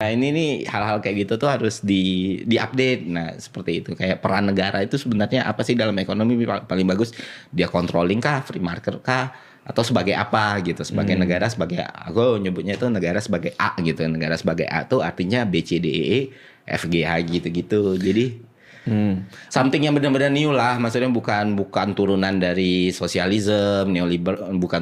ini nih hal-hal kayak gitu tuh harus di-update. Nah, seperti itu. Kayak peran negara itu sebenarnya apa sih dalam ekonomi paling bagus? Dia controlling kah, free market kah, atau sebagai apa gitu? Sebagai negara, sebagai aku nyebutnya itu negara sebagai A gitu. Negara sebagai A tuh artinya B C D E F G H gitu-gitu. Jadi something yang benar-benar new lah, maksudnya bukan turunan dari sosialisme, neoliberal, bukan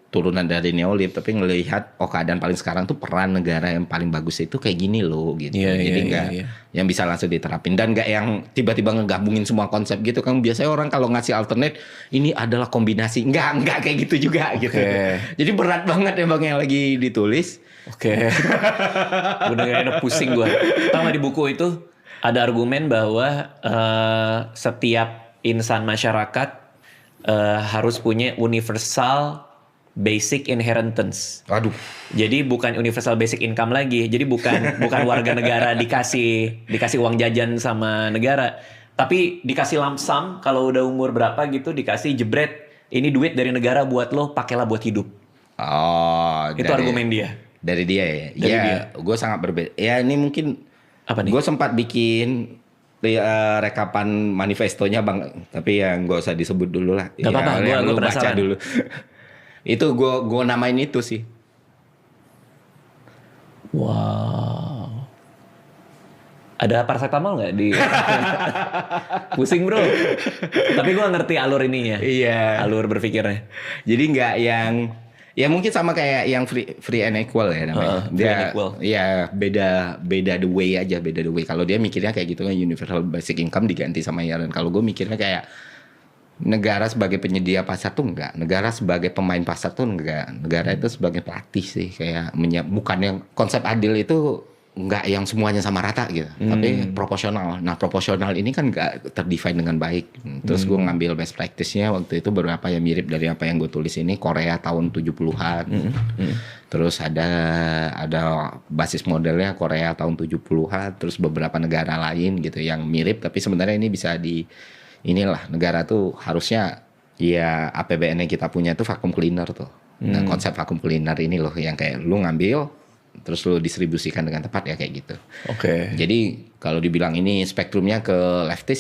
turunan dari neolib, tapi ngelihat keadaan paling sekarang tuh peran negara yang paling bagus itu kayak gini loh gitu. Jadi nggak yang bisa langsung diterapin dan nggak yang tiba-tiba ngegabungin semua konsep gitu kan. Biasanya orang kalau ngasih alternate ini adalah kombinasi, nggak kayak gitu juga gitu. Jadi berat banget emang yang lagi ditulis. Gue dengerin pusing gue. Pertama di buku itu ada argumen bahwa setiap insan masyarakat harus punya universal basic inheritance. Waduh. Jadi bukan universal basic income lagi. Jadi bukan warga negara dikasih uang jajan sama negara, tapi dikasih lump sum kalau udah umur berapa gitu, dikasih jebret. Ini duit dari negara buat lo, pakailah buat hidup. Itu argumen dia. Dari dia ya. Iya, gue sangat berbeda. Ya ini mungkin apa nih? Gue sempat bikin rekapan manifestonya Bang, tapi yang gak usah disebut dulu lah. Gak apa-apa, gue baca dulu. Itu gue namain itu sih. Wow. Ada paracetamol nggak di? Pusing bro. Tapi gue ngerti alur ini ya. Iya. Alur berpikirnya. Jadi nggak yang ya mungkin sama kayak yang free and equal ya namanya. Free and equal. Ya beda the way aja, beda the way. Kalau dia mikirnya kayak gitu kan universal basic income diganti sama iuran. Kalau gue mikirnya kayak negara sebagai penyedia pasar tuh enggak, negara sebagai pemain pasar tuh enggak. Negara itu sebagai pelatih sih, kayak bukan yang konsep adil itu enggak yang semuanya sama rata gitu, tapi proporsional. Nah, proporsional ini kan enggak terdefine dengan baik. Terus gue ngambil best practice-nya waktu itu beberapa yang mirip dari apa yang gue tulis ini, Korea tahun 70-an. Terus ada basis modelnya Korea tahun 70-an, terus beberapa negara lain gitu yang mirip, tapi sebenarnya ini bisa inilah negara tuh harusnya ya APBN yang kita punya tuh vacuum cleaner tuh. Nah, konsep vacuum cleaner ini loh yang kayak lu ngambil terus lu distribusikan dengan tepat ya kayak gitu. Jadi kalau dibilang ini spektrumnya ke leftis